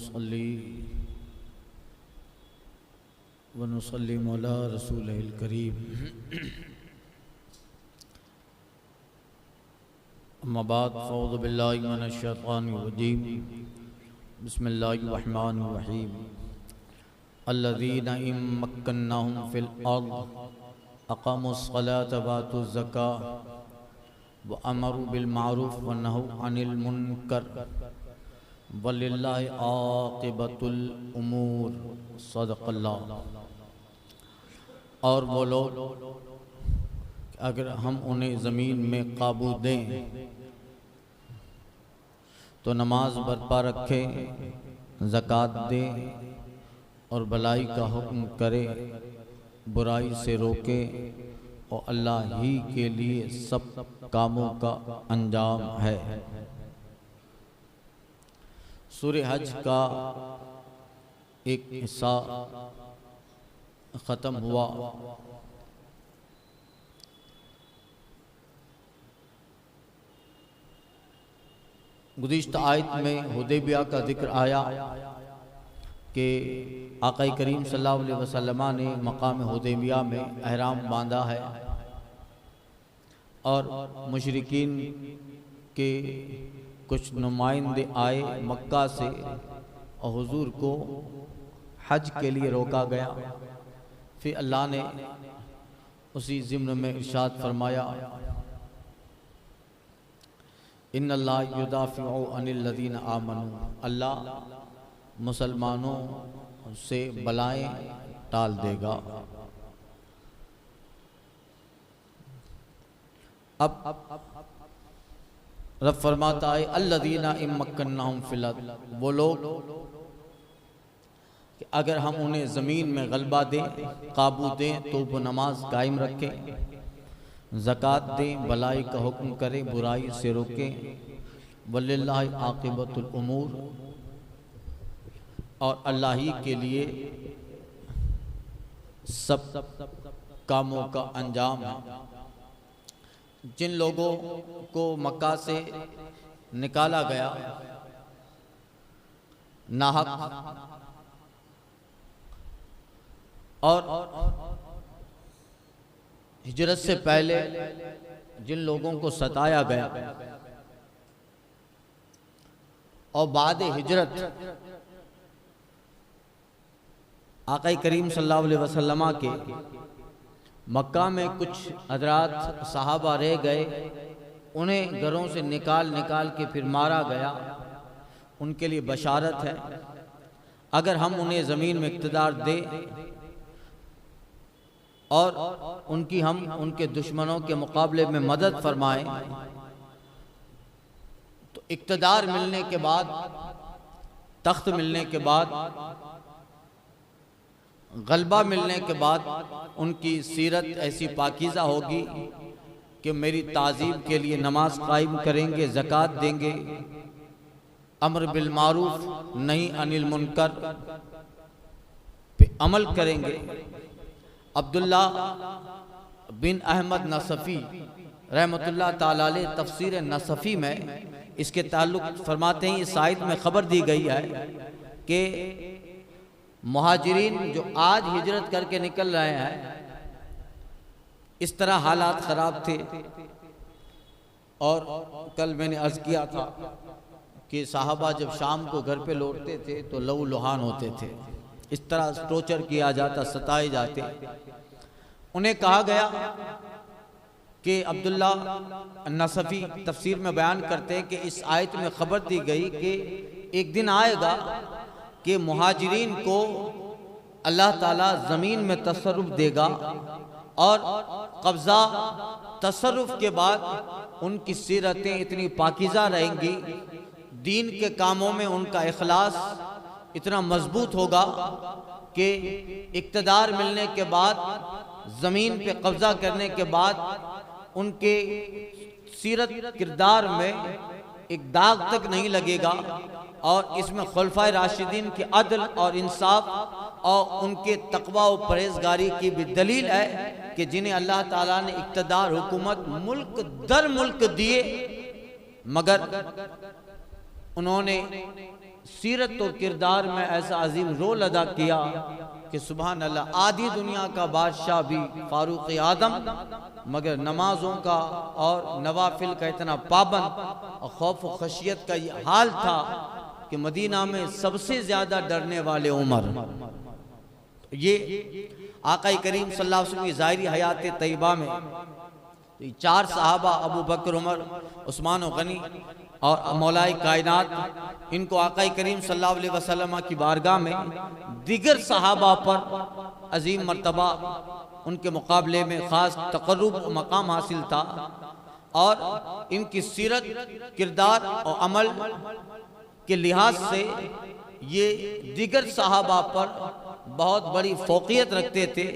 नुसल्ली व नुसल्लिम अला रसूलिल करीम। अम्मा बाद फ़अऊज़ु बिल्लाहि मिनश शैतानिर रजीम। बिस्मिल्लाहिर रहमानिर रहीम। अल्लज़ीना इन मक्कन्नाहुम फ़िल अर्ज़ अक़ामुस्सलाता व आतुज़ ज़कात व अमरू बिल मारूफ़ व नहू अनिल मुनकर वलिल्लाहि आक़िबतुल उमूर। सदक़ल्लाह। और वो लोग अगर हम उन्हें ज़मीन में काबू दें तो नमाज बरपा रखें, ज़कात दें और भलाई का हुक्म करे, बुराई से रोके और अल्लाह ही के लिए सब कामों का अंजाम है। सूरह हज का एक हिस्सा ख़त्म हुआ। गुज़िश्ता आयत में हुदैबिया का जिक्र आया कि आक़ा करीम सल्लल्लाहु अलैहि वसल्लम ने मकाम हुदैबिया में एहराम बांधा है और मुशरिकीन के कुछ नुमाइंदे आए मक्का से और हुजूर को हज के लिए रोका गया। फिर अल्लाह ने उसी ज़िम्न में इरशाद फरमाया, इन्नल्लाह युदाफ़िउ अनिल लज़ीना आमनू। अल्लाह मुसलमानों से बलाएं टाल देगा। अब रब फरमाता है अल्लज़ीना इन मक्कन्नाहुम फ़िल अर्ज़, वो लोग कि अगर हम उन्हें ज़मीन में गलबा दें, काबू दें तो वो नमाज कायम रखें, ज़कात दें, भलाई का हुक्म करें, बुराई से रोकें, वलिल्लाहि आक़िबतुल उमूर, और अल्लाह ही के लिए सब कामों का अंजाम है। जिन लोगों को मक्का से निकाला गया नाहक और हिजरत से पहले जिन लोगों को सताया गया और बाद हिजरत आक़ा करीम सल्लल्लाहु अलैहि वसल्लम के मक्का में कुछ हज़रात सहाबा रह गए, उन्हें घरों से निकाल के फिर मारा गया। उनके लिए बशारत है, अगर हम उन्हें ज़मीन में इक़्तिदार दें और हम उनके दुश्मनों के मुकाबले में मदद फरमाएं तो इक़्तिदार मिलने के बाद, तख्त मिलने के बाद, गलबा मिलने के बाद उनकी सीरत ऐसी पाकीज़ा होगी कि मेरी ताज़ीम के लिए नमाज कायम करेंगे, ज़कात देंगे, अम्र बिल मारूफ नहीं अनिल मुनकर पे अमल करेंगे। अब्दुल्ला बिन अहमद नसफ़ी रहमतुल्लाह ताला अलैह तफसीर नसफ़ी में इसके ताल्लुक़ फरमाते हैं, इस आयत में ख़बर दी गई है कि मुहाजिरीन जो आज हिजरत करके निकल रहे हैं, इस तरह हालात ख़राब थे। और कल मैंने अर्ज़ किया था कि साहबा जब शाम को घर पे लौटते थे तो लहू लुहान होते थे, इस तरह टॉर्चर किया जाता, सताए जाते। उन्हें कहा गया कि अब्दुल्ला नसफ़ी तफसीर में बयान करते हैं कि इस आयत में ख़बर दी गई कि एक दिन आएगा कि मुहाजिरीन को अल्लाह ताला ज़मीन में तसर्रुफ़ देगा और कब्ज़ा तसर्रुफ़ के बाद उनकी सीरतें इतनी पाकीज़ा रहेंगी, दीन के कामों में उनका इखलास इतना मजबूत होगा कि इक़्तिदार मिलने के बाद, ज़मीन पे कब्ज़ा करने के बाद उनके सीरत किरदार में एक दाग तक नहीं लगेगा। और इसमें खुलफाए राशिदीन के अदल और इंसाफ और उनके तक़वा और परहेज़गारी की भी दलील है कि जिन्हें अल्लाह ताला ने इक़्तिदार हुकूमत मुल्क दर मुल्क दिए, मगर उन्होंने सीरत और किरदार में ऐसा अजीम रोल अदा किया कि सुभान अल्लाह, आधी दुनिया का बादशाह भी फारूक आदम, मगर नमाजों का और नवाफिल का इतना पाबंद और खौफ व खशियत का ये हाल था कि मदीना में सबसे ज्यादा डरने वाले उमर। ये आका करीम सल्लल्लाहु अलैहि वसल्लम की ज़ाहिरी हयात तैयबा में चार सहाबा अबू बकर, उमर, उस्मान गनी और मौलाए कायनात, इनको आका करीम सल्लल्लाहु अलैहि वसल्लम की बारगाह में दिगर सहाबा पर अजीम मर्तबा उनके मुकाबले में ख़ास तक़र्रुब मकाम हासिल था। और इनकी सीरत, किरदार और अमल के लिहाज से ये दिगर सहाबा पर बहुत बड़ी फौकियत रखते थे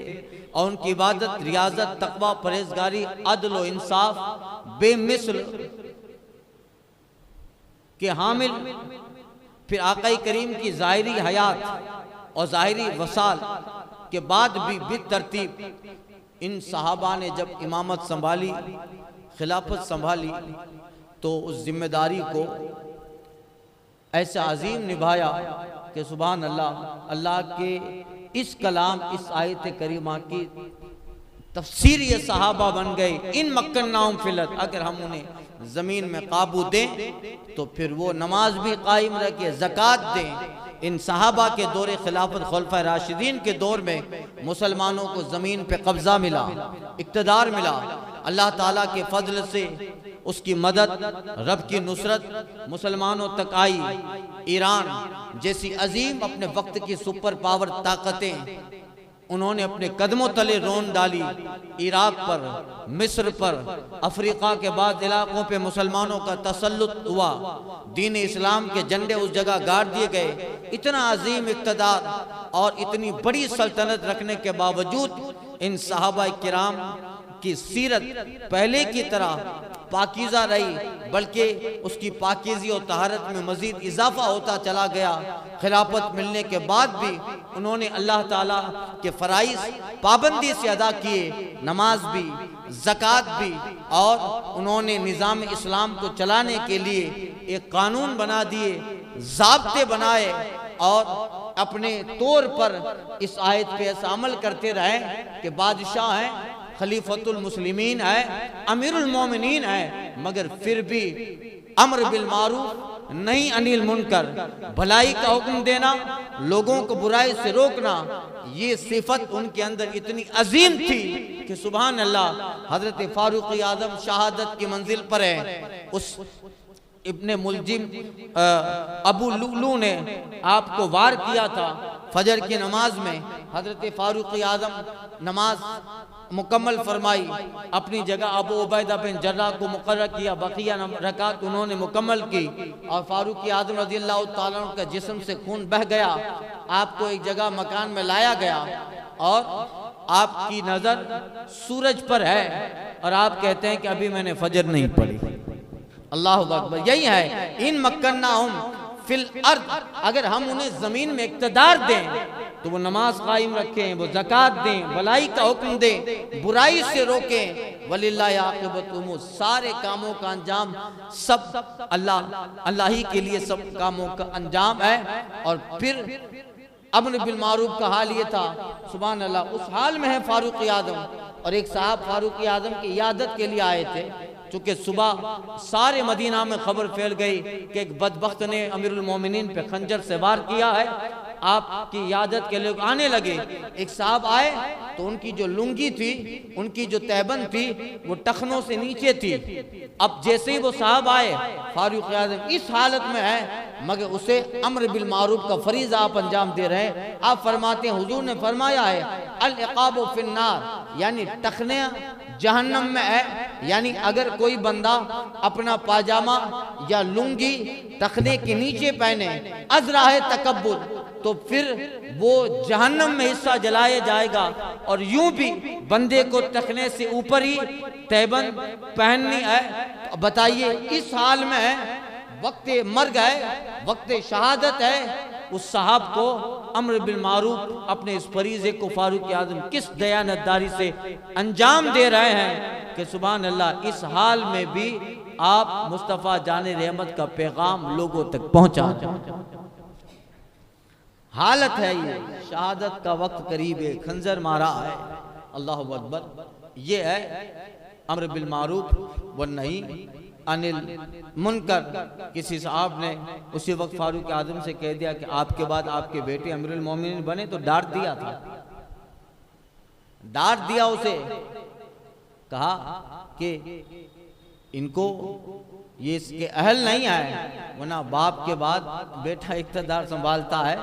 और उनकी इबादत, रियाजत, तकवा, परहेजगारी, अदल व इंसाफ बेमिसल के हामिल। फिर आका करीम की ज़ाहिरी हयात और ज़ाहिरी वसाल के बाद भी बेतरतीब इन सहाबा ने जब इमामत संभाली, खिलाफत संभाली, तो उस जिम्मेदारी को ऐसा अजीम निभाया कि सुभान अल्लाह, अल्लाह के इस कलाम, इस आयत करीमा की तफसीर ये सहाबा बन गए। इन मक्कन्नाहुम फिल अर्द, अगर हम उन्हें ज़मीन में काबू दें तो फिर वो नमाज भी कायम रखे, ज़कात दें। इन सहाबा के दौरे खिलाफत खुलफा राशिदीन के दौर में मुसलमानों को ज़मीन पे कब्ज़ा मिला, इक़्तिदार मिला। अल्लाह ताला के फजल से उसकी मदद, रब की नुसरत मुसलमानों तक आई। ईरान जैसी अजीम अपने वक्त की सुपर पावर ताकतें उन्होंने अपने कदमों तले रोन डाली। इराक पर, मिस्र पर, अफ्रीका के बाद इलाकों पे मुसलमानों का तसल्लुत हुआ। दीन इस्लाम के झंडे उस जगह गाड़ दिए गए। इतना अजीम इक़्तिदार और इतनी बड़ी सल्तनत रखने के बावजूद इन सहाबा किराम की सीरत पहले की तरह पाकीज़ा रही, बल्कि उसकी पाकीज़ी और तहारत में मज़ीद इजाफा होता चला गया। खिलाफत मिलने के बाद भी उन्होंने अल्लाह ताला के फ़राइज़ पाबंदी से अदा किए, नमाज भी, ज़कात भी, और उन्होंने निज़ाम इस्लाम को चलाने के लिए एक कानून बना दिए, ज़ाब्ते बनाए और अपने तौर पर इस आयत पे ऐसा अमल करते रहे कि बादशाह हैं, खलीफतुल मुस्लिमीन है, अमीरुल मोमिनीन है, मगर फिर भी अम्र बिल मारूफ नहीं अनिल मुनकर, भलाई का हुक्म देना, लोगों को बुराई से रोकना, ये सिफत उनके अंदर इतनी अजीम थी कि सुभान अल्लाह। हजरत फारूक आज़म शहादत की मंजिल पर है। उस इब्ने मुलजिम अबू लुलू ने आपको वार किया था फजर की नमाज में। हजरत फारूक आज़म नमाज मुकम्मल फरमाई, अपनी जगह अबू उबैदा बिन जर्राह को मुकर्रर किया, बकिया रकात उन्होंने मुकम्मल की और फारूक आज़म रज़ियल्लाहु ताला अन्हु का जिस्म से खून बह गया। आपको एक जगह मकान में लाया गया और आपकी नज़र सूरज पर है और आप कहते हैं कि अभी मैंने फजर नहीं पढ़ी। अल्लाहु अकबर। यही है इन मक्कन्नाहुम फिल अर्द, अगर हम उन्हें जमीन में इक़्तिदार दें तो वो नमाज कायम रखें, वो ज़कात दें, भलाई का हुक्म दें, बुराई से रोकें। वलिल्लाहि आक़िबतुल उमूर, सारे कामों का अंजाम सब अल्लाह ही के लिए सब कामों का अंजाम है। और फिर अम्र बिल मारूफ का हाल ये था, सुभान अल्लाह। उस हाल में है फारूक आज़म, और एक साहब फारूक आज़म की इयादत के लिए आए थे। चूँकि सुबह सारे मदीना में खबर फैल गई कि एक बदबख्त ने अमीरुल मोमिनीन पे खंजर से वार किया है, आपकी इयादत के लोग आने लगे। एक साहब आए तो उनकी जो लुंगी थी, उनकी जो तहबंद थी, वो टखनों से नीचे थी। अब जैसे ही वो साहब आए, फारूक आज़म इस हालत में है, मगर उसे अम्र बिल मारूफ का फरीज़ा आप अंजाम दे रहे हैं। आप फरमाते हैं, हुजूर ने फरमाया है अल इक़ाबु फिन्नार, यानी टखने जहन्नम में है। यानी अगर कोई बंदा अपना पाजामा या लुंगी टखने के नीचे पहने अज़रा है तकब्बुर, तो फिर वो जहन्नम में हिस्सा जलाया जाएगा। और यूं भी बंदे को टखने से ऊपर ही तहबंद पहननी है। तो बताइए इस हाल में है, वक्त मर्ग है, वक्त शहादत है, उस साहब को अम्र बिल मारूफ अपने इस फरीज़े को फारूक आज़म किस दयानतदारी से अंजाम दे रहे हैं कि सुभान अल्लाह। इस हाल में भी आप मुस्तफ़ा जाने रहमत का पैगाम लोगों तक पहुंचा। हालत है ये, शहादत का वक्त करीब है, खंजर मारा है। अल्लाह अकबर। ये है अम्र बिल मारूफ व नही अनिल मुनकर। किसी साहब ने उसी वक्त फारूक आजम से कह दिया कि आपके बाद आपके बेटे अमीरुल मोमिनीन बने, तो डांट दिया था, डांट दिया उसे, कहा कि इनको ये इसके अहल नहीं है, वरना बाप के बाद बेटा इख्तिदार संभालता है,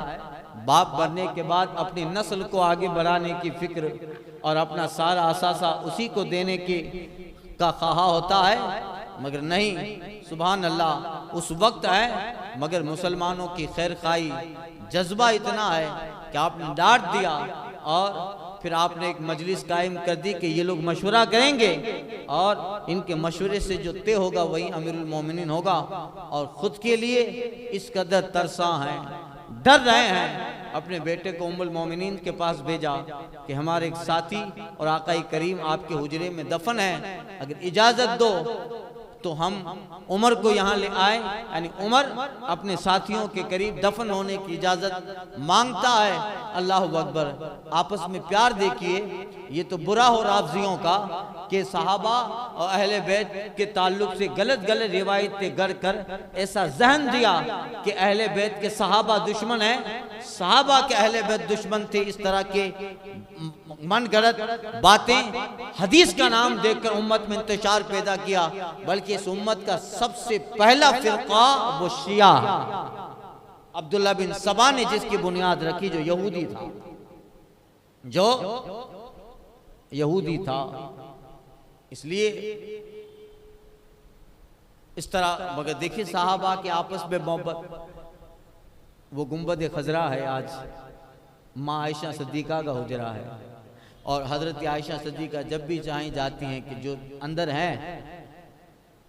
बाप बनने के बाद अपनी नस्ल को आगे बढ़ाने की फिक्र और अपना सारा असासा उसी को देने की का ख्वाहा होता है, मगर नहीं, सुभान अल्लाह उस वक्त है, मगर मुसलमानों की खैर खाई जज्बा इतना है कि आपने डांट दिया और फिर आपने एक मजलिस कायम कर दी कि ये लोग मशवरा करेंगे और इनके मशवरे से जो तय होगा वही अमीरुल मोमिनीन होगा। और खुद के लिए इस कदर तरसा हैं, डर रहे हैं, अपने बेटे को उम्मुल मोमिनीन के पास भेजा कि हमारे एक साथी और आकाई करीम आपके हुजरे में दफन है, अगर इजाजत दो तो हम उमर को यहाँ ले आए। यानी उमर अपने साथियों के करीब दफन होने की इजाजत मांगता है। अल्लाह अकबर। आपस में प्यार देखिए, ये तो बुरा हो राफजियों का कि सहाबा और अहले बैत के ताल्लुक से गलत गलत रिवायतें गढ़ कर ऐसा जहन दिया कि अहले बैत के सहाबा दुश्मन हैं, सहाबा के अहले बैत दुश्मन थे। इस तरह के मन गलत बातें हदीस का नाम देकर उम्मत में इंतशार पैदा किया, बल्कि इस उम्मत का सबसे पहला फिरका वो शिया अब्दुल्ला बिन सबा ने जिसकी बुनियाद रखी, जो यहूदी था, जो यहूदी था। इसलिए इस तरह, मगर देखिए साहबा के आपस में मोहब्बत। वो गुंबद खजरा है, आज माँ आयशा सिद्दीका का हुजरा है, और हजरत आयशा सिद्दीका जब भी चाहें जाती हैं कि जो अंदर हैं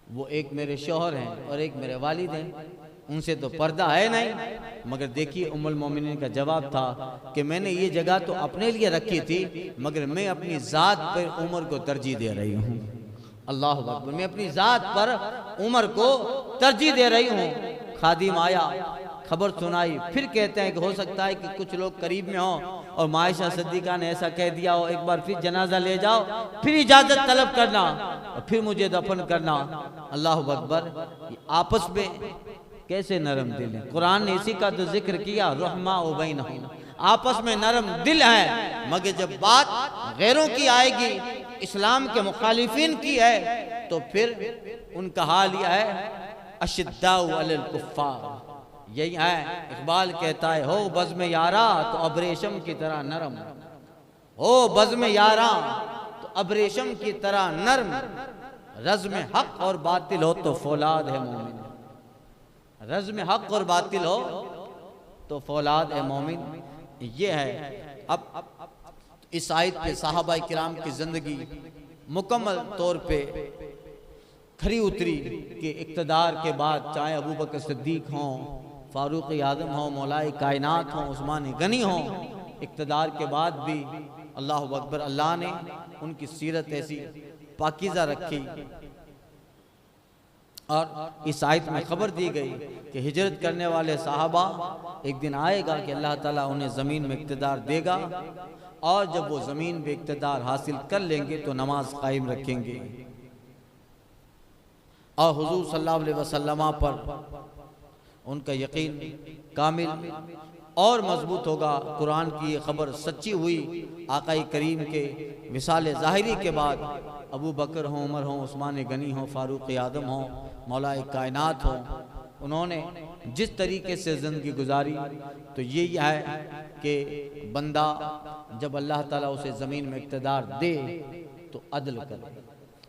वो एक मेरे शौहर हैं और एक मेरे वालिद हैं, उनसे तो पर्दा है नहीं। मगर देखिए उम्मुल मोमिनीन का जवाब था कि मैंने ये जगह तो अपने लिए रखी थी, मगर मैं अपनी ज़ात पर उमर को तरजीह दे रही हूँ। अल्लाह अकबर। मैं अपनी ज़ात पर उमर को तरजीह दे रही हूँ। खादिम आया, खबर सुनाई, फिर कहते हैं कि हो सकता है कि कुछ लोग करीब में हों और आयशा सिद्दीका ने ऐसा कह दिया हो, एक बार फिर जनाजा ले जाओ, फिर इजाजत तलब करना और फिर मुझे दफन करना। अल्लाह अकबर। आपस में कैसे नरम दिल है, कुरान ने इसी का तो जिक्र किया, रहमा बैनहुम, आपस में नरम दिल है। मगर जब बात गैरों की आएगी, इस्लाम के मुखालिफिन की है, तो फिर उनका हाल यह है अशिद्दाउ अलल कुफ्फार। यही है, इकबाल कहता है, हो बज़्म यारा तो अबरेशम की तरह नरम, हो बज़्म यारा तो अबरेशम की तरह नरम, रज़्म हक और बातिल हो तो फौलाद है मोमिन। रज़्म हक और बातिल हो तो फौलाद है मोमिन। ये है। अब इस आयत पे सहाबा किराम की जिंदगी मुकम्मल तौर पे खरी उतरी कि इक़्तिदार के बाद, चाहे अबू बकर सिद्दीक हों, फारूक आज़म हों, मौलाए कायनात हों, उस्मान गनी हों, इक़्तिदार के बाद भी अल्लाह अकबर, अल्लाह ने उनकी सीरत ऐसी पाकीज़ा रखी। और इस आयत में खबर दी गई कि हिजरत करने वाले साहबा एक दिन आएगा कि अल्लाह ताला उन्हें ज़मीन में इक़्तिदार देगा, और जब वो ज़मीन में इक़्तिदार हासिल कर लेंगे तो नमाज कायम रखेंगे और हुजूर सल्लल्लाहु अलैहि वसल्लम पर उनका यकीन कामिल और मजबूत होगा। कुरान की ये खबर सच्ची हुई। आकाई करीम के मिसाल ज़ाहिरी के बाद अबू बकर हों, उमर हों, उस्मान गनी हों, फारूक आज़म हों, मौलाए कायनात हों, उन्होंने जिस तरीके से ज़िंदगी गुजारी, तो ये है कि बंदा जब अल्लाह ताला उसे ज़मीन में इक़्तिदार दे तो अदल करे,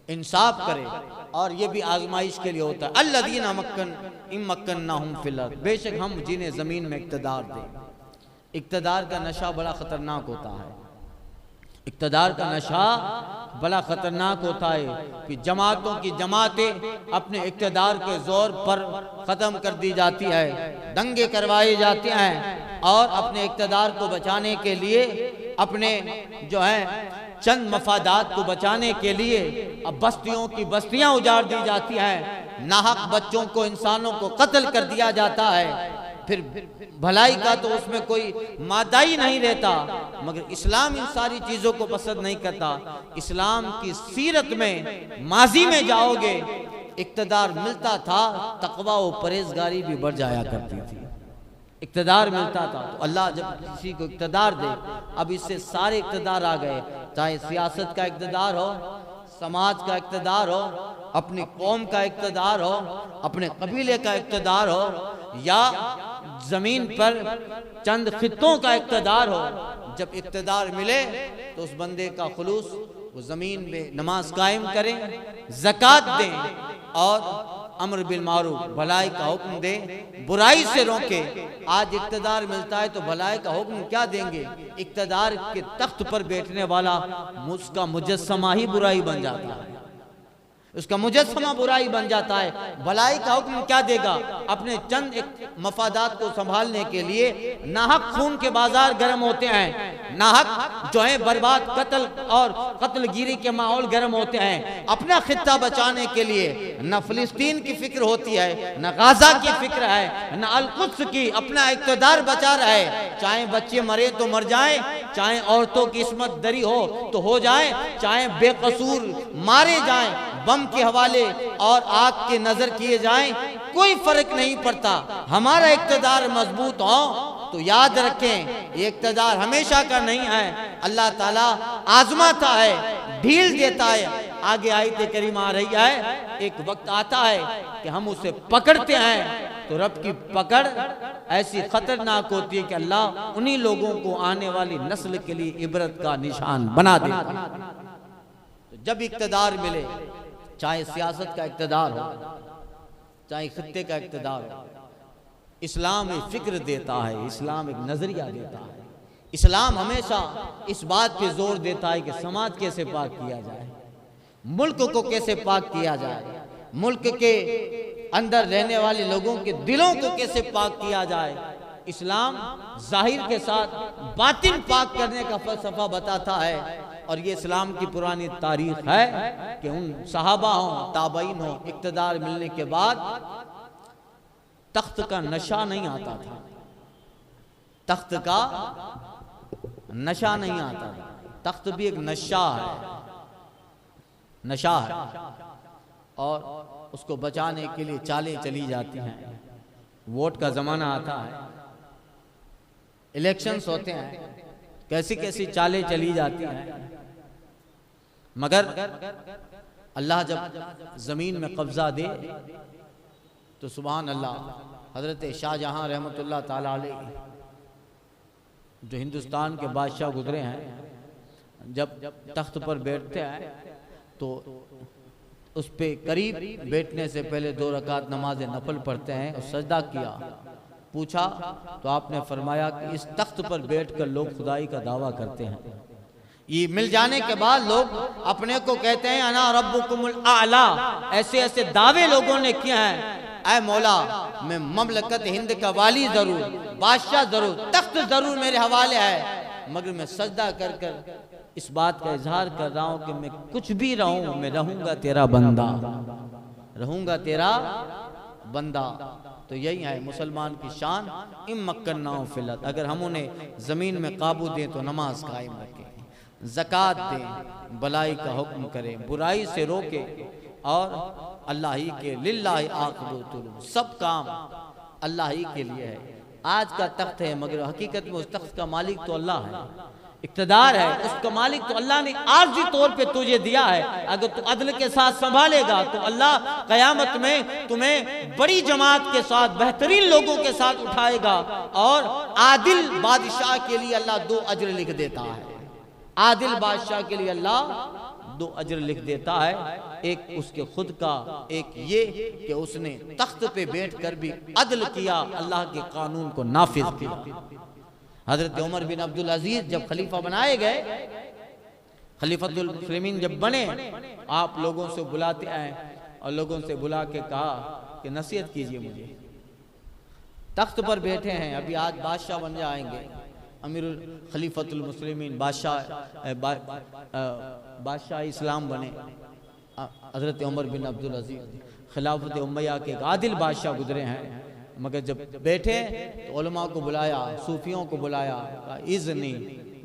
इंसाफ करे। और ये भी आजमाइश के लिए होता है। अल्लज़ीना मक्कन्नाहुम फिल अर्द, बेशक हम जिन्हें ज़मीन में इक़्तिदार दें। इक़्तिदार का नशा बड़ा ख़तरनाक होता है। इक़्तिदार का नशा बड़ा ख़तरनाक होता है कि जमातों की जमातें अपने इक़्तिदार के ज़ोर पर ख़त्म कर दी जाती है, दंगे करवाए जाते हैं, और अपने इक़्तिदार को बचाने के लिए, अपने जो है चंद मफादात को बचाने के लिए अब बस्तियों की बस्तियां उजाड़ दी जाती हैं, नाहक बच्चों को, इंसानों को कत्ल कर दिया जाता है। फिर भलाई का तो उसमें कोई मादा ही नहीं रहता। मगर इस्लाम इन सारी चीजों को पसंद नहीं करता। इस्लाम की सीरत में माजी में जाओगे, इक्तदार मिलता था, तकवा व परहेजगारी भी बढ़ जाया करती थी। इक्तदार मिलता था तो अल्लाह जब किसी को इक्तदार दे, अब इससे सारे इक्तदार आ गए, चाहे सियासत का इक्तदार हो, समाज का इक्तदार हो, अपनी कौम का इक्तदार हो, अपने कबीले का इक्तदार हो, या जमीन पर चंद खित्तों का इक्तदार हो। जब इक्तदार मिले तो उस बंदे का खुलूस, वो जमीन में नमाज कायम करें, ज़कात दें और अम्र बिल मारूफ, भलाई का हुक्म दे, बुराई से रोके। आज इक्तदार मिलता है तो भलाई का हुक्म क्या देंगे? इक्तदार के तख्त पर बैठने वाला उसका मुजस्समा ही बुराई बन जाता है, उसका मुजस्समा बुराई बन जाता है। भलाई का हुक्म क्या देगा? अपने चंद एक मफादात को संभालने के लिए नाहक खून के बाजार गर्म होते हैं, नाहक जो है बर्बाद कत्ल और कत्लगिरी के माहौल गर्म होते हैं। अपना खित्ता बचाने के लिए न फिलिस्तीन की फिक्र होती है, न गाजा की फिक्र है, न अल-कुद्स की। अपना इक़्तिदार बचा रहे, चाहे बच्चे मरे तो मर जाए, चाहे औरतों की इस्मत दरी हो तो हो जाए, चाहे बेकसूर मारे जाएं, बम के हवाले और आग के नजर किए जाएं, कोई फर्क नहीं पड़ता। हमारा इक़्तिदार मजबूत हो तो याद रखें, ये इक़्तिदार हमेशा का नहीं है। अल्लाह ताला आजमाता है, ढील देता है। आगे आयत करीमा आ रही है, एक वक्त आता है कि हम उसे पकड़ते हैं तो रब की पकड़ ऐसी खतरनाक होती है कि अल्लाह उन्हीं लोगों को आने वाली नस्ल के लिए इबरत का निशान बना देता है। तो जब इक़्तिदार मिले, चाहे सियासत का इक़्तिदार हो, चाहे खित्ते का इक़्तिदार हो, इस्लाम एक फिक्र देता है, इस्लाम एक नजरिया देता है। इस्लाम हमेशा इस बात पे जोर देता है कि समाज कैसे पाक किया जाए, मुल्क को कैसे पाक किया जाए, मुल्क के अंदर रहने वाले लोगों के दिलों को कैसे पाक किया जाए। इस्लाम जाहिर के साथ बातिन पाक करने का फलसफा बताता है। और ये इस्लाम की पुरानी तारीख है कि उन सहाबा हो, ताबईन हो, इक़्तिदार मिलने के बाद तख्त का नशा नहीं आता था, तख्त का नशा नहीं आता था। तख्त भी एक नशा है, नशा है, और उसको बचाने के लिए चालें चली जाती हैं। वोट का जमाना आता है, इलेक्शंस होते हैं, कैसी कैसी चालें चली जाती हैं। मगर अल्लाह जब जमीन में कब्जा दे तो सुभान अल्लाह, हजरत शाहजहां रहमतुल्लाह ताला अलैह जो हिंदुस्तान के बादशाह गुजरे हैं, जब तख्त पर बैठते हैं तो उस पे करीब बैठने से पहले 2 रकात नमाज नफल पढ़ते हैं और सजदा किया। पूछा तो आपने फरमाया कि इस तख्त पर बैठकर लोग खुदाई का दावा करते हैं। ये मिल जाने के बाद लोग अपने को कहते हैं अना रब्बुकुमुल आला, ऐसे ऐसे दावे लोगों ने किए हैं। ऐ मौला, मैं ममलकत हिंद का वाली जरूर, बादशाह जरूर, तख्त जरूर मेरे हवाले है, मगर मैं सजदा कर कर इस बात का इजहार कर रहा हूं कि मैं कुछ भी रहूं, मैं रहूंगा तेरा बंदा, रहूंगा तेरा बंदा। तो यही है मुसलमान की शान, इम्मक्कन्नाहु फिल अर्द। अगर हम उन्हें जमीन में काबू दें तो नमाज कायम रखें, ज़कात दें, भलाई का हुक्म करें, बुराई से रोके, और अल्लाह ही के लिल्लाहि आक़िबतुल, सब काम अल्लाह ही के लिए है। आज का तख्त है मगर हकीकत में उस तख्त का मालिक तो अल्लाह है, इक़्तिदार है उसका मालिक तो अल्लाह ने आर्जी तौर पे तुझे दिया है। अगर तू अदल के साथ संभालेगा तो अल्लाह क़यामत में तुम्हें बड़ी जमात के साथ, बेहतरीन लोगों के साथ उठाएगा। और आदिल बादशाह के लिए अल्लाह 2 अजर लिख देता है, आदिल बादशाह के लिए अल्लाह 2 अजर लिख देता है। एक उसके खुद का, एक ये कि उसने तख्त पे बैठकर भी अदल किया, अल्लाह के कानून को नाफिज किया। हजरत उमर बिन अब्दुल अजीज जब खलीफा बनाए गए, खलीफतुल मुस्लिमीन जब बने, आप लोगों से बुलाते आए और लोगों से बुला के कहा कि नसीहत कीजिए मुझे, तख्त पर बैठे हैं, अभी आज बादशाह बन जाएंगे, अमीरुल खलीफतुल मुस्लिमीन, बादशाह इस्लाम बने। हजरत उमर बिन अब्दुल अजीज खिलाफत उमैया के आदिल बादशाह गुजरे हैं, मगर जब बैठे तो उलमा को बुलाया, सूफियों को बुलाया, कहा इज़नी,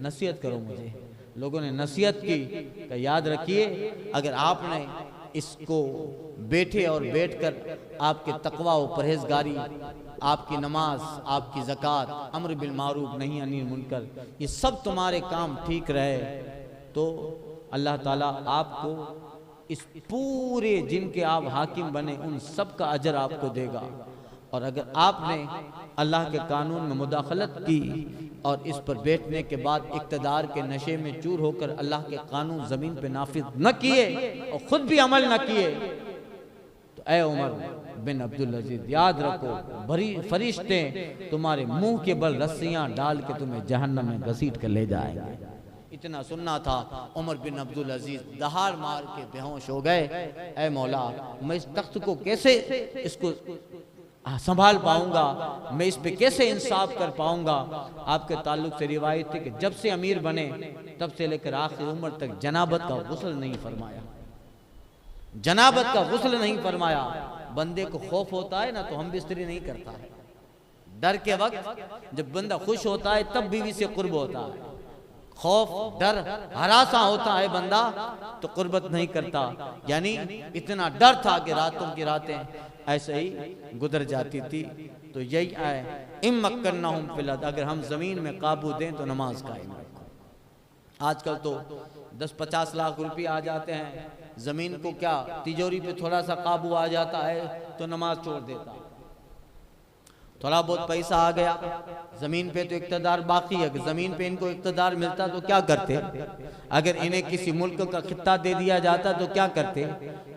नसीहत करो मुझे। लोगों ने नसीहत की कि याद रखिए, अगर आपने इसको बैठे और बैठकर आपके तकवा और परहेजगारी, आपकी नमाज, आपकी ज़कात, अम्र बिल मारूफ नहीं अनिल मुनकर, ये सब तुम्हारे काम ठीक रहे तो अल्लाह ताला आपको इस पूरे जिनके आप हाकिम बने उन सब का अजर आपको देगा। और अगर आपने अल्लाह के कानून में मुदाखलत की और इस पर बैठने के बाद इक़्तिदार के नशे में चूर होकर अल्लाह के कानून ज़मीन पे नाफिज न किए और ख़ुद भी अमल न किए, तो ऐ उमर बिन अब्दुल अजीज याद रखो, भरी फरिश्ते तुम्हारे मुंह के बल रस्सियां डाल के तुम्हें जहन्नम में घसीट कर ले जाएंगे। इतना सुनना था। उमर बिन अब्दुल अजीज दहाड़ मार के बेहोश हो गए। ऐ मौला, मैं इस तख्त को कैसे इसको संभाल पाऊंगा, मैं इस पे कैसे इंसाफ कर पाऊंगा। आपके ताल्लुक से रिवायत थी कि जब से अमीर बने तब से लेकर आखिर उम्र तक जनाबत का गुस्ल नहीं फरमाया, जनाबत का गुस्ल नहीं फरमाया। बंदे को खौफ होता है ना तो हम बिस्तरी नहीं करता है। डर के वक्त जब बंदा खुश होता है तब बीवी से कुर्ब होता है। खौफ, डर, हरासा होता है बंदा तो कुर्बत नहीं करता। यानी इतना डर था कि रातों की रातें ऐसे ही गुजर जाती थी। तो यही आए इम्मक्कन्नाहुम फिल अर्द, अगर हम जमीन में काबू दें तो नमाज कायम रखो। आजकल तो 10-50 लाख रुपए आ जाते हैं, जमीन को क्या तिजोरी पे थोड़ा सा काबू आ जाता है तो नमाज छोड़ देता। थोड़ा बहुत पैसा आ गया, जमीन पे तो इक़्तिदार बाकी है, जमीन पे इनको इक़्तिदार मिलता तो क्या करते। अगर इन्हें किसी मुल्क का खित्ता दे दिया जाता तो क्या करते।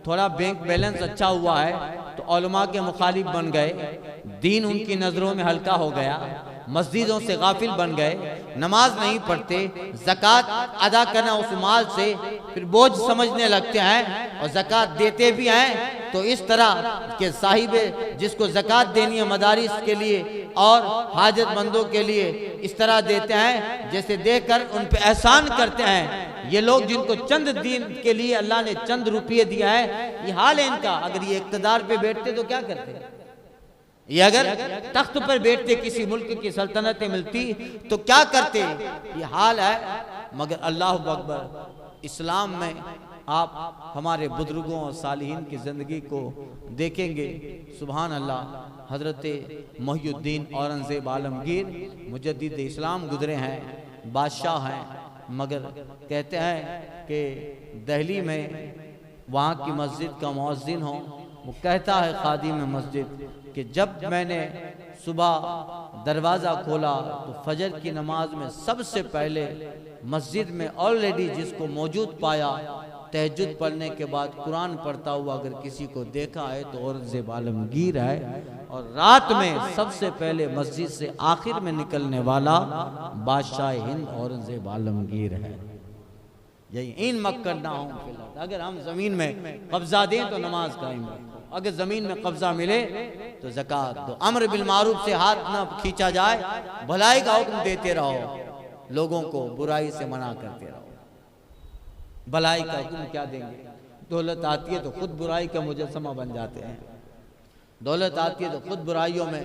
थोड़ा बैंक बैलेंस अच्छा हुआ है तो उलमा के मुखालिफ बन गए, दीन उनकी नजरों में हल्का हो गया, मस्जिदों से गाफिल बन गए, नमाज नहीं पढ़ते, ज़कात अदा करना उस माल से फिर बोझ समझने लगते हैं और ज़कात देते भी हैं तो इस तरह के साहिबे जिसको ज़कात देनी है मदारिस के लिए और हाजतमंदों के लिए इस तरह देते हैं जैसे देकर उन पे एहसान करते हैं। ये लोग जिनको चंद दीन के लिए अल्लाह ने चंद रुपये दिया है, ये हाल है इनका। अगर ये इक़्तिदार पे बैठते तो क्या करते, ये अगर तख्त पर बैठते किसी मुल्क की सल्तनतें मिलती तो क्या करते, ये हाल है। मगर अल्लाह अकबर, इस्लाम में आप हमारे बुजुर्गों और सालिहीन की ज़िंदगी को देखेंगे। सुभान अल्लाह, हज़रत मोहिउद्दीन औरंगज़ेब आलमगीर मुजद्दिद इस्लाम गुजरे हैं, बादशाह हैं, मगर कहते हैं कि दिल्ली में वहाँ की मस्जिद का मुअज्जिन हो, वो कहता है खादिम मस्जिद कि जब मैंने सुबह दरवाज़ा खोला तो फजर की नमाज में सबसे पहले मस्जिद में ऑलरेडी जिसको मौजूद पाया तहज्जुद पढ़ने के बाद कुरान पढ़ता हुआ अगर किसी को देखा है तो औरंगज़ेब आलमगीर है। और रात में सबसे पहले मस्जिद से आखिर में निकलने वाला बादशाह हिंद औरंगज़ेब आलमगीर है। यही इन मक्कन्नाहुम फिल अर्द, अगर हम जमीन में कब्जा दें तो नमाज कायम रखो, अगर जमीन में कब्जा मिले तो ज़कात दो, अम्र बिल मारूफ से हाथ न खींचा जाए, भलाई का हुक्म देते रहो, लोगों को बुराई से मना करते रहो। भलाई का हुक्म क्या देंगे, दौलत आती है तो खुद बुराई का मुजस्समा बन जाते हैं, दौलत आती है तो खुद बुराइयों में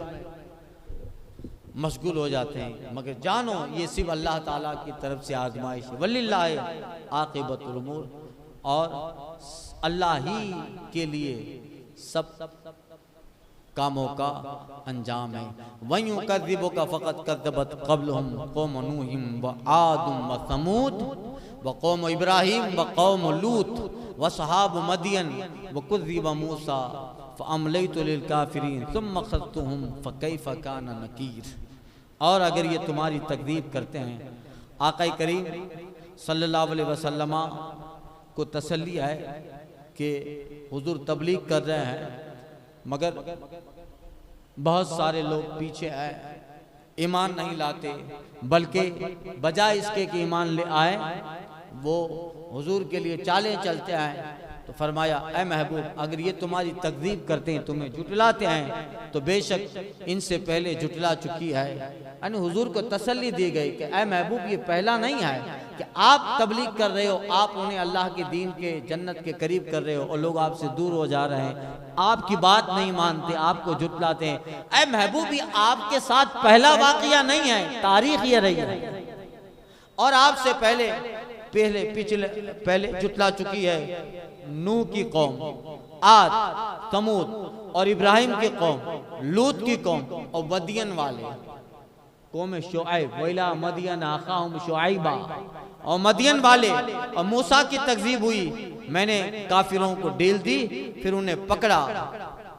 मशगूल हो जाते हैं। मगर जानो ये सिर्फ अल्लाह ताला की तरफ से आजमाइश है, वलिल्लाहि आक़िबतुल उमूर, और अल्लाह ही के लिए सब कामों का अंजाम है। वयुकज़्ज़िबुका फ़क़द कज़्ज़बत क़ब्लहुम क़ौम नूह व आद व समूद व कौम इब्राहिम व कौम लूत व सहाब मदियन व कुज़्ज़िब मूसा फ़अमलैतु लिल काफ़िरीन सुम्मा अख़ज़्तुहुम फ़कैफ़ कान नकीर। और अगर ये तुम्हारी तकज़ीब करते हैं, आक़ा करीम सल्लल्लाहु अलैहि वसल्लम को तसल्ली है कि हुज़ूर तबलीग कर रहे हैं, मगर बहुत सारे लोग पीछे आए, ईमान नहीं लाते, बल्कि बजाय इसके कि ईमान ले आए वो हुजूर के लिए चालें चलते हैं। तो फरमाया, ऐ महबूब, अगर ये तुम्हारी तकज़ीब करते हैं, तुम्हें जुटलाते हैं, तो बेशक इनसे पहले जुटला चुकी है। यानी हुजूर को तसल्ली दी गई कि ऐ महबूब ये पहला नहीं है, कि आप तबलीग कर रहे हो, आप उन्हें अल्लाह के दीन के जन्नत के करीब कर रहे हो और लोग आपसे दूर हो जा रहे हैं, आपकी बात नहीं मानते, आपको जुटलाते हैं। ऐ महबूब, ये आपके साथ पहला वाकया नहीं है, तारीख ये रही है और आपसे पहले जुटला चुकी है नूह की कौम, आद, समूद और इब्राहिम की कौम, लूत की कौम और मदियन वाले कौम शुआइब, वैला मदियन आखाहुम शुआइबा, और मदियन वाले और मूसा की तकजीब हुई, मैंने काफिरों को ढील दी, फिर उन्हें पकड़ा,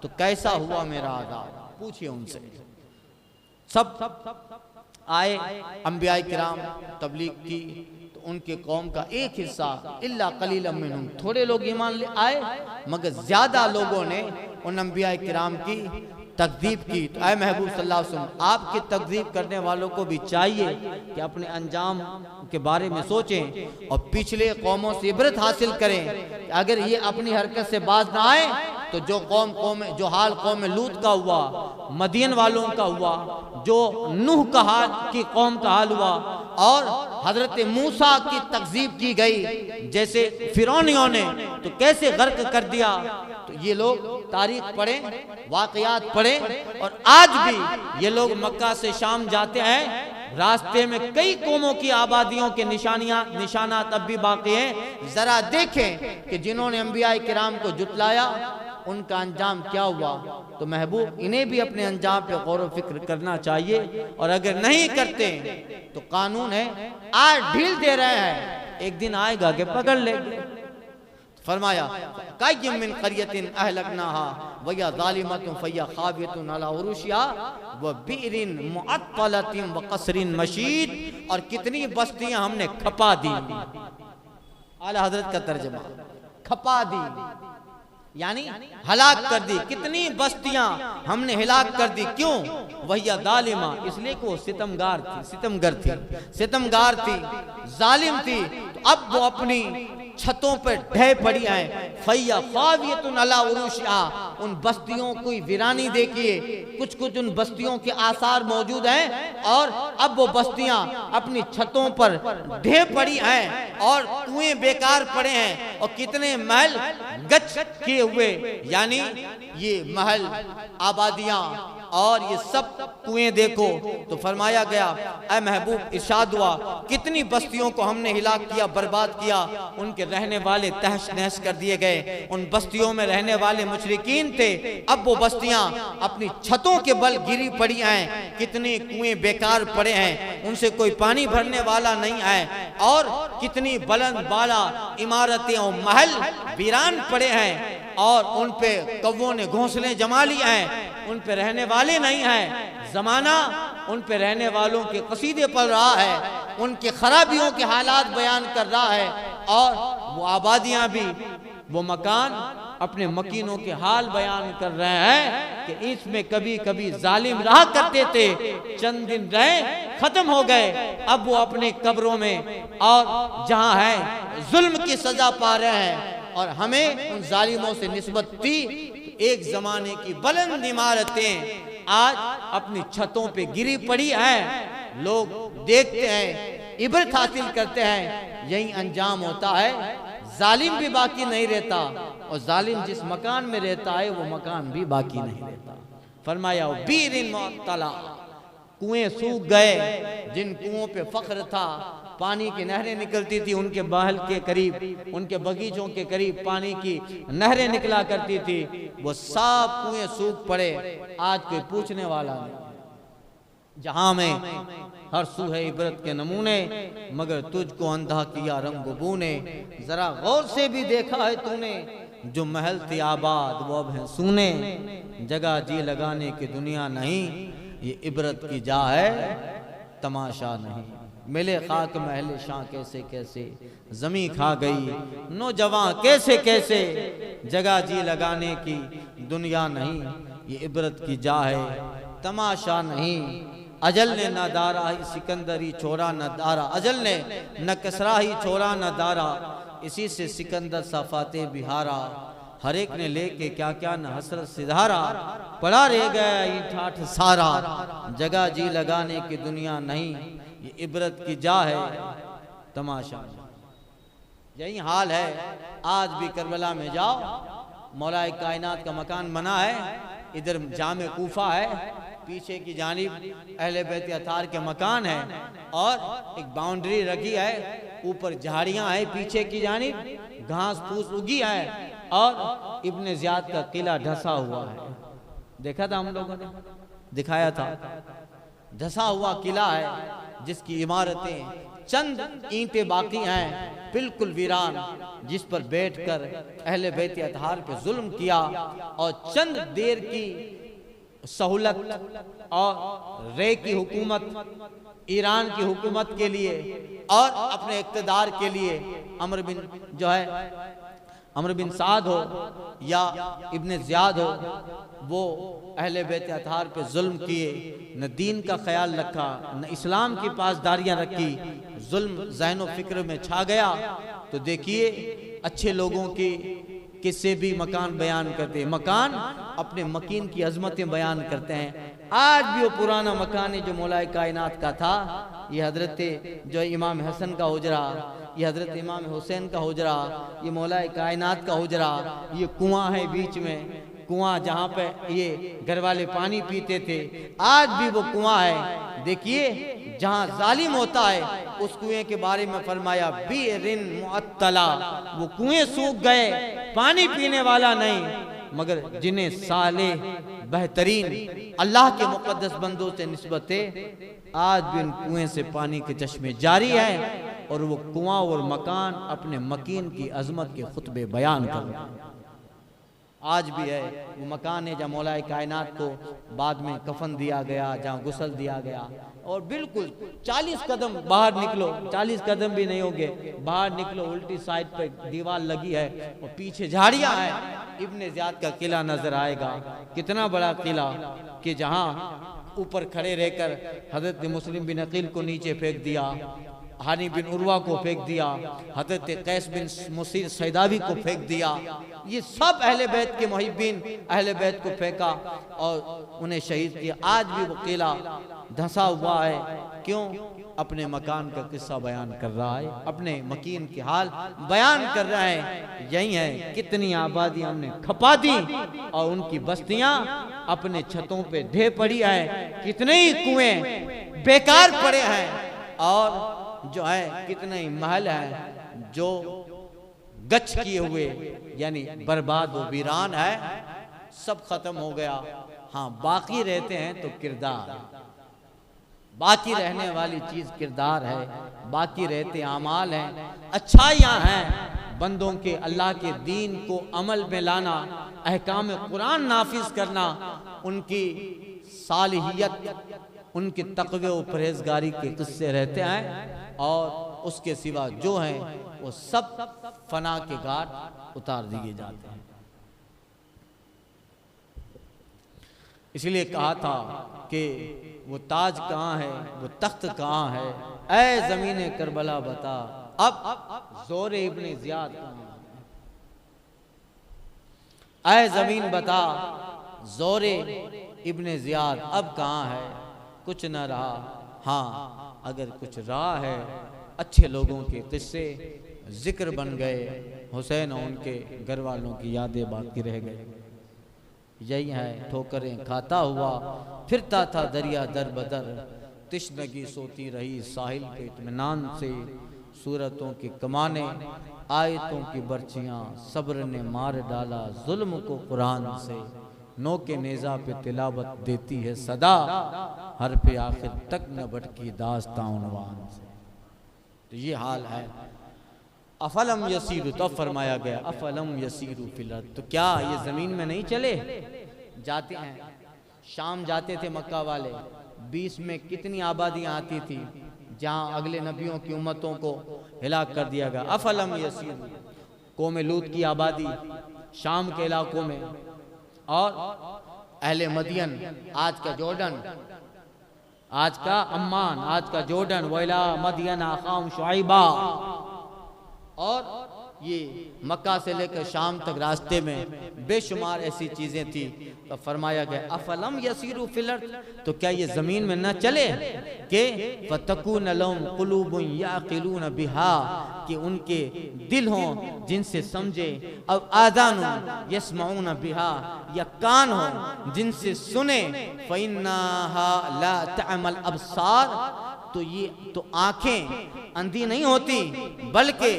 तो कैसा हुआ मेरा आज़ाब, पूछिए उनसे। सब आए अंबियाए किराम तबलीग की, तो उनके कौम का एक हिस्सा, इल्ला कलीलन मिनहुम, थोड़े लोग ईमान ले आए, मगर ज्यादा लोगों ने उन अंबियाए किराम की तकदीब की। तो ऐ महबूब सल्लल्लाहु अलैहि वसल्लम, आपकी तकदीब करने वालों को भी चाहिए कि अपने अंजाम के बारे में सोचें और पिछले कौमों से इबरत हासिल करें। अगर ये अपनी हरकत से बाज ना आए तो जो हाल कौम लूत का हुआ, मदियन वालों का हुआ, जो नूह का हाल की कौम का हाल हुआ और हजरत मूसा की तकजीब की गई, जैसे फिरौनियों ने तो कैसे गर्क कर दिया। तो ये लोग तारीख पढ़ें, वाकयात पढ़ें, और आज भी ये लोग मक्का से शाम जाते हैं, रास्ते में कई कौमों की आबादियों के निशानात अब भी बाकी हैं। जरा देखें कि जिन्होंने अंबिया किराम को जुटलाया उनका अंजाम क्या हुआ। तो महबूब, इन्हें भी अपने अंजाम पे गौर व फिक्र करना चाहिए, और अगर नहीं करते तो कानून है, आज ढील दे रहे हैं, एक दिन आएगा कि पकड़ लेंगे। फरमाया काय्यम मिन क़रियतिन अहलकनाहा वया ज़ालिमतुन फहिय खावियतुन अला उरूशिहा व बि'रिन मुअत्तलतिन व क़स्रिन मशीद, और कितनी बस्तियां हमने खपा दी। आला हजरत का तर्जुमा, खपा दी यानी हलाक कर दी, कितनी बस्तियां हमने हिलाक कर दी। क्यों? वहिया ज़ालिमा, इसलिए कि वो सितमगार थी, जालिम थी। तो अब वो अपनी छतों पर ढह पड़ी हैं। फैया खावियतुन अला उरूशिहा, उन बस्तियों को वीरानी देखिए, कुछ उन बस्तियों के आसार मौजूद हैं, और अब वो बस्तियां अपनी छतों पर ढह पड़ी हैं और कुएं बेकार पड़े हैं, और कितने महल गच किए हुए, यानी ये महल, आबादियां और ये सब कुएं देखो। तो फरमाया गया, ऐ महबूब, इरशाद हुआ, कितनी बस्तियों को हमने हिलाक किया, बर्बाद किया, उनके रहने वाले तहस नहस कर दिए गए। उन बस्तियों में रहने वाले मुशरिकीन थे, अब वो बस्तियां अपनी छतों के बल गिरी पड़ी हैं, कितने कुएं बेकार पड़े हैं, उनसे कोई पानी भरने वाला नहीं है, और कितनी बुलंद बाला इमारतें और महल वीरान पड़े हैं, और उन पे कौवों ने घोंसले जमा लिए हैं, उन पे रहने वाले नहीं हैं। जमाना उन पे रहने वालों के कसीदे पढ़ रहा है, उनके खराबियों के हालात बयान कर रहा है, और वो आबादियां भी, वो मकान अपने मकीनों के हाल बयान कर रहे हैं कि इसमें कभी कभी जालिम रहा करते थे, चंद दिन रहे, खत्म हो गए, अब वो अपने कब्रों में और जहां है जुल्म की सजा पा रहे हैं। और हमें उन जालिमों से निस्बत थी। एक जमाने की बुलंद इमारतें आज अपनी छतों पे गिरी पड़ी हैं, लोग देखते हैं, इबरत हासिल करते हैं, यही अंजाम होता है। जालिम भी बाकी नहीं रहता, और जालिम जिस मकान में रहता है वो मकान भी बाकी नहीं रहता। फरमाया बीरिन मुअत्तला, कुएं सूख गए, जिन कुओं पे फख्र था, पानी की नहरें निकलती थी, उनके महल के करीब, उनके बगीचों के करीब पानी की नहरें निकला करती थी, वो सब कुएं सूख पड़े। आज कोई पूछने वाला नहीं। जहां में हर सू है इबरत के नमूने, मगर तुझको अंधा किया रंग बू ने। जरा गौर से भी देखा है तूने, जो महल थे आबाद वो अब हैं सूने। जगह जी लगाने की दुनिया नहीं, ये इबरत की जा है, तमाशा नहीं। मिले खाक महल शां कैसे कैसे, जमी खा गई नौजवान कैसे कैसे। जगह जी लगाने की दुनिया नहीं, ये इबरत की जा है, तमाशा नहीं। अजल ने न दारा ही सिकंदरी छोड़ा न दारा, अजल ने न कसरा ही छोड़ा न दारा। इसी से सिकंदर सफाते बिहारा, हर एक ने लेके क्या क्या न हसरत सिधारा। पड़ा रह गया ये ठाठ सारा, जगह जी लगाने की दुनिया नहीं, ये इबरत की जा है, तमाशा। यही हाल है आज भी। करबला में जाओ, मौलाए कायनात का मकान बना है, इधर जामे कूफा है, पीछे की जानिब अहले बैत अतार के मकान है और एक बाउंड्री रखी है, ऊपर झाड़ियां हैं, पीछे की जानिब घास फूस उगी है और इब्ने ज़ियाद का किला ढसा हुआ है। देखा था हम लोगों ने, दिखाया था। ढसा हुआ किला है जिसकी इमारतें चंद ईंटें बाकी हैं, बिल्कुल वीरान, जिस पर बैठकर अहले बैत अतहार पे जुल्म किया और चंद देर की सहूलत और रे की हुकूमत, ईरान की हुकूमत के लिए और अपने इक़्तिदार के लिए अमर बिन साद हो या इब्ने ज़ियाद हो, वो अहले बैत अतहार पे जुल्म किए, न दीन का ख्याल रखा, न इस्लाम की पासदारियां रखी, जुल्म ज़हन व फिक्र में छा गया। तो देखिए अच्छे लोगों की किस्से भी मकान बयान करते हैं, मकान अपने मकीन की अजमतें बयान करते हैं। आज भी वो पुराना मकान है जो मौलाए कायनात का था। ये हजरत जो इमाम हसन का हुजरा, ये हजरत इमाम हुसैन का हुजरा, ये मौलाए कायनात का हुजरा, ये कुआं है बीच में, कुआं जहाँ पे ये घर वाले पानी पीते थे, आज भी वो कुआं है। देखिए जहाँ जालिम होता है उस कुएं के बारे में फरमाया बिरिन मुअत्तला, वो कुएं सूख गए, पानी पीने वाला नहीं, मगर जिन्हें साले बेहतरीन अल्लाह के मुकद्दस बंदों से निस्बत है, आज भी उन कुएं से पानी के चश्मे जारी हैं और वो कुआं और मकान अपने मकीन की अजमत के खुतबे बयान कर रहे हैं। आज भी है वो मकान है जहाँ मौलाए कायनात को बाद में कफन दिया गया, जहाँ गुसल दिया गया, और बिल्कुल 40 कदम बाहर निकलो, 40 कदम भी नहीं होंगे, बाहर निकलो, उल्टी साइड पे दीवार लगी है और पीछे झाड़ियां हैं, इब्ने ज़ियाद का किला नजर आएगा। कितना बड़ा किला कि जहाँ ऊपर खड़े रहकर हजरत मुस्लिम बिन अकील को नीचे फेंक दिया, हानी बिन उर्वा को फेंक दिया, हजरत कैस बिन मुसीर सैदावी को फेंक दिया, ये सब अहले बैत के मुहिब्बीन अहले बैत को फेंका और उन्हें शहीद किया। आज भी वो किला धंसा हुआ है। क्यों? अपने मकान का किस्सा बयान कर रहा है, अपने मकीन की हाल बयान कर रहा है। यही है कितनी आबादी हमने खपा दी और उनकी बस्तियां अपने छतों पे ढे पड़ी है, कितने ही कुएं बेकार पड़े हैं और जो है कितने ही महल हैं जो गच किए हुए यानी बर्बाद व वीरान है, सब खत्म हो गया। हाँ, बाकी रहते हैं तो किरदार, बाकी रहने वाली चीज किरदार है, बाकी रहते आमाल हैं, अच्छाइयां हैं, बंदों के अल्लाह के दीन को अमल में लाना, अहकाम कुरान नाफिज करना, उनकी सालिहियत, उनके तक़वे व परहेजगारी के किस्से रहते हैं और उसके सिवा जो हैं वो सब फना के घाट उतार दिए जाते हैं। इसलिए कहा था कि वो ताज कहाँ है, वो तख्त कहाँ है, ऐ ज़मीने करबला बता, अब ज़ोर इब्ने ज़ियाद कहाँ है, ऐ ज़मीन बता ज़ोर इब्ने ज़ियाद अब कहाँ है, कुछ न रहा। हाँ, अगर कुछ रहा है, अच्छे लोगों के किस्से जिक्र बन गए, हुसैन और उनके घर वालों की यादें बाकी रह गए। यही है ठोकरें खाता हुआ फिरता था दरिया दर बदर, तिश्नगी सोती रही साहिल पे इत्मीनान से, सूरतों की कमाने आयतों की बर्चियां, सब्र ने मार डाला जुल्म को कुरान से, नो के नेज़ा पे तिलावत देती है सदा, हर पे आखिर तक न भटकी दास्तां उन्वान से। तो ये हाल है। अफलम यसीरु, तो फरमाया गया अफलम यसीरु फिल अर्द, तो क्या ये ज़मीन में नहीं चले जाते हैं? शाम जाते थे मक्का वाले, 20 में कितनी आबादियाँ आती थी जहाँ अगले नबियों की उम्मतों को हिलाक कर दिया गया। अफलम यसीरु, कौम लूत की आबादी शाम के इलाकों में, और अहले मदियन, आज का जॉर्डन, आज का अम्मान, आज का जॉर्डन, वैला मदियन आखाम शुआइबा, और ये मक्का से लेकर शाम तक रास्ते में बेशुमार ऐसी चीज़ें थी। तो फरमाया गया अफलम यसीरू फिल अर्द, तो क्या ये ज़मीन में न चले कि फतकून लहुम कुलूबुन याक़िलून बिहा, कि उनके दिल हों जिनसे समझे, और आज़ानुन यस्मऊन बिहा, या कान हो जिनसे सुने, फ़इन्नहा ला तअमल अबसार, तो ये तो आंखें अंधी नहीं होती, बल्कि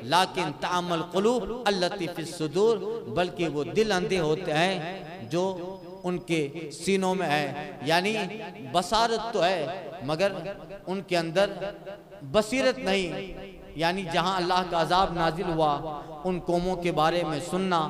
लाकिन तामल कुलूब अल्लती फिस सुदूर, बल्कि वो दिल अंधे होते हैं जो उनके सीनों में है। यानी बसारत तो है मगर उनके अंदर बसीरत नहीं। यानी जहां अल्लाह का अजाब नाजिल हुआ उन कौमों के बारे में सुनना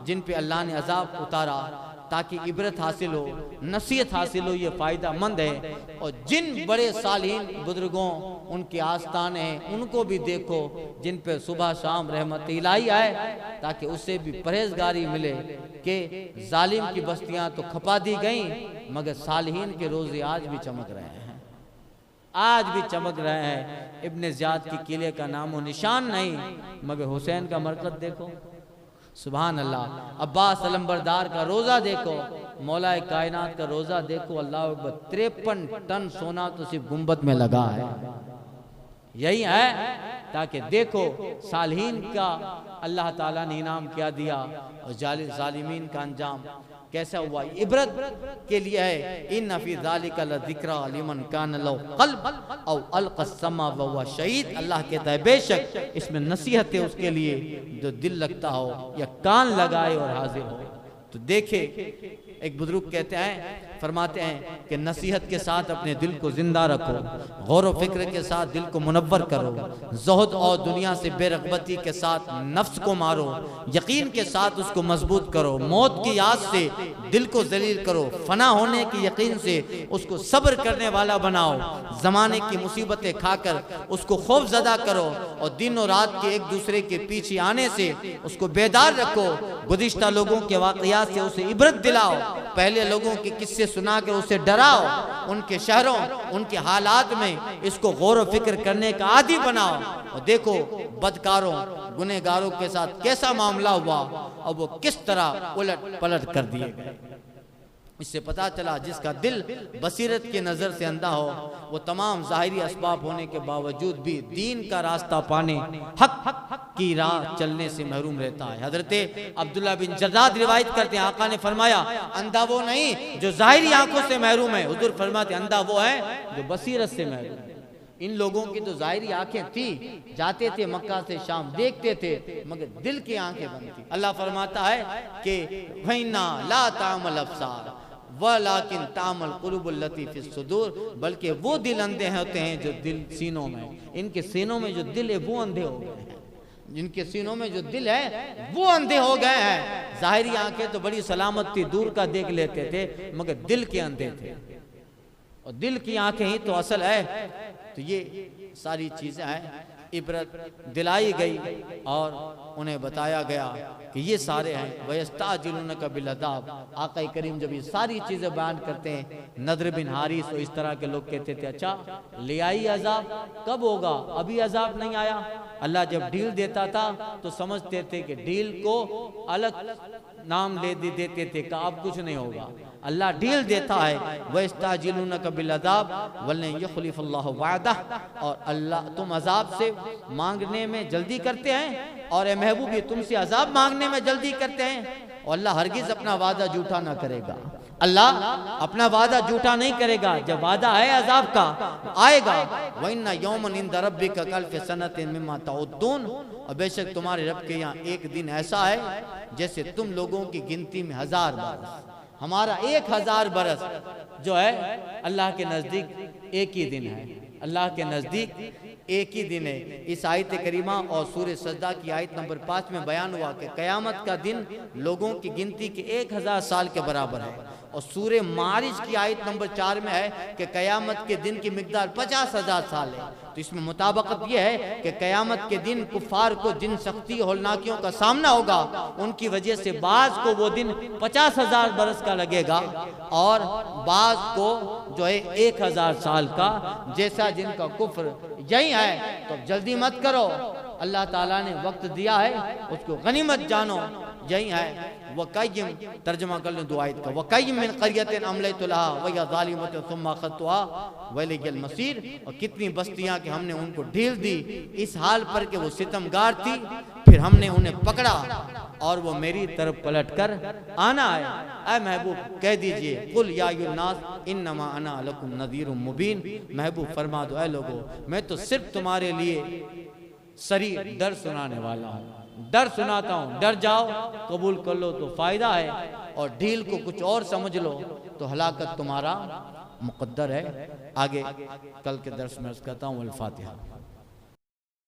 जिन पे अल्लाह ने अजाब उतारा, ताकि इबरत हासिल हो, नसीहत हासिल हो, ये फ़ायदा मंद है। और जिन बड़े सालीन बुजुर्गों उनके आस्थान हैं उनको भी देखो जिन पे सुबह शाम रहमत इलाही आए, ताकि उससे भी परहेजगारी मिले कि जालिम की बस्तियां तो खपा दी गईं मगर सालिहीन के रोज़े आज भी चमक रहे हैं, आज भी चमक रहे हैं। इब्ने ज़ियाद की किले का नामो निशान नहीं, मगर हुसैन का मरकज़ देखो, सुभान अल्लाह। अब्बास अलंबरदार का रोज़ा देखो, मौलाए कायनात का रोज़ा देखो, अल्लाह अकबर। 53 टन सोना तो सिर्फ गुंबद में लगा है। यही है ताकि देखो सालहीन का अल्लाह ताला ने इनाम क्या दिया और जालिमीन का अंजाम कैसा हुआ, इबरत के लिए है। इन फी ज़ालिका लज़िक्रा लिमन कान लहु क़ल्ब औ अलक़ा समा व हुवा शहीद। अल्लाह कहता है बेशक इसमें नसीहत है उसके लिए जो दिल लगता हो या कान लगाए और हाजिर हो। तो देखे एक बुजुर्ग कहते हैं, फरमाते हैं कि नसीहत के साथ अपने दिल को जिंदा रखो, गौर व फिक्र के साथ दिल को मुनव्वर करो, ज़ुहद और दुनिया से बेरग़बती के साथ नफ्स को मारो, यकीन के साथ उसको मजबूत करो, मौत की याद से दिल को जलील करो, फना होने की यकीन से उसको सब्र करने वाला बनाओ, ज़माने की मुसीबतें खाकर उसको खौफज़दा करो और दिन और रात के एक दूसरे के पीछे आने से उसको बेदार रखो। गुज़िश्ता लोगों के वाक़यात से उसे इबरत दिलाओ, पहले लोगों के किस्से सुनाकर उसे डराओ, उनके शहरों उनके हालात में इसको गौर व फिक्र करने का आदी बनाओ। और देखो बदकारों गुनहगारों के साथ कैसा मामला हुआ और वो किस तरह उलट पलट कर दिए गए। इससे पता चला जिसका दिल बसीरत की नज़र से अंधा हो वो तमाम ज़ाहिरी असबाब होने के बावजूद भी दीन का रास्ता पाने, हक की राह चलने से महरूम रहता है। हज़रत अब्दुल्ला बिन जर्राद रिवायत करते हैं, आका ने फरमाया अंधा वो नहीं जो ज़ाहिरी आंखों से महरूम है, हुज़ूर फरमाते अंधा वो है जो बसीरत से महरूम है। इन लोगों की तो ज़ाहिरी आंखें थी, जाते थे मक्का से शाम देखते थे, मगर दिल की आंखें बंद थी। अल्लाह फरमाता है कि वैना ला तामल अब्सार वलाकिन तामल कुलूबुल लती फिस सुदूर, बल्कि वो दिल अंधे होते हैं जो दिल सीनों में, इनके सीनों में जो दिल है वो अंधे हो गए हैं, जिनके सीनों में जो दिल है वो अंधे हो गए हैं। ज़ाहिरी आंखें तो बड़ी सलामत थी, दूर का देख लेते थे, मगर दिल के अंधे थे और दिल की आंखें ही तो असल है। तो ये सारी चीज़ें हैं, इबरत दिलाई गई और उन्हें बताया गया कि ये सारे हैं। वयस्ताजिलूनका बिलअज़ाब, आका करीम जब ये सारी चीज़ें बयान करते हैं, नदर बिन हारिस और इस तरह के लोग कहते थे अच्छा ले आई अजाब, कब होगा, अभी अजाब नहीं आया। अल्लाह जब डील देता था तो समझते थे कि डील को अलग नाम ले देते थे कि अब कुछ नहीं होगा। अल्लाह डील देता है, वयस्ताजिलूनका बिलअज़ाब वलन युखलिफुल्लाहु वअदह, और अल्लाह तुम अजाब से मांगने में जल्दी करते हैं और ए महबूब तुमसे अजाब मांगने में जल्दी करते हैं। और अल्लाह हरगिज अपना वादा झूठा ना करेगा, अल्लाह अपना वादा झूठा नहीं करेगा। जब वादा है अजाब का आएगा, वइन्ना यौमन इंद रब्बिका कल्फ सनतिन मिम्मा तउद्दून, और बेशक तुम्हारे रब के यहाँ एक दिन ऐसा है जैसे तुम लोगों की गिनती में 1000 बरस। हमारा 1000 बरस जो है अल्लाह के नज़दीक एक ही दिन है, अल्लाह के नज़दीक एक ही दिन है। इस आयत करीमा और सूरह सजदा की आयत नंबर 5 में बयान हुआ कि क़यामत का दिन लोगों की गिनती के 1000 साल के बराबर है। और सूरह मारिज की आयत नंबर 4 में है कि क़यामत के दिन की मिकदार 50,000 साल है। तो इसमें मुताबिकत यह है कि क़यामत के दिन कुफ़ार को जिन सख्ती होलनाकियों का सामना होगा उनकी वजह से बाज़ को वो दिन 50,000 बरस का लगेगा और बाज़ को जो है 1000 साल का, जैसा जिनका कुफ्र यही है। तो जल्दी मत करो, अल्लाह ताला ने वक्त दिया है उसको गनीमत जानो। यही है वक़य्यिम, तर्जुमा कर लो दुआयत का, वक़य्यिम मिन क़रयतिन अमलयतु लहा वहिय ज़ालिमतुन सुम्मा अख़ज़्तुहा वइलैयल मसीर। और कितनी बस्तियां कि हमने उनको ढील दी इस हाल पर कि वो सितमगार थी, फिर हमने उन्हें पकड़ा और वो मेरी तरफ पलटकर आना है। ऐ महबूब कह दीजिए, कुल या अय्युहन्नास इन्नमा अना लकुम नज़ीरुम मुबीन। महबूब फरमा दो, ऐ लोगों मैं तो सिर्फ तुम्हारे लिए सरी डर सुनाने वाला हूँ, डर सुनाता हूँ। डर जाओ, कबूल कर लो तो फायदा है, और ढील को कुछ और समझ लो तो हलाकत तुम्हारा मुक़द्दर है। आगे कल के दर्स में अर्ज़ करता हूँ। अल फातिहा।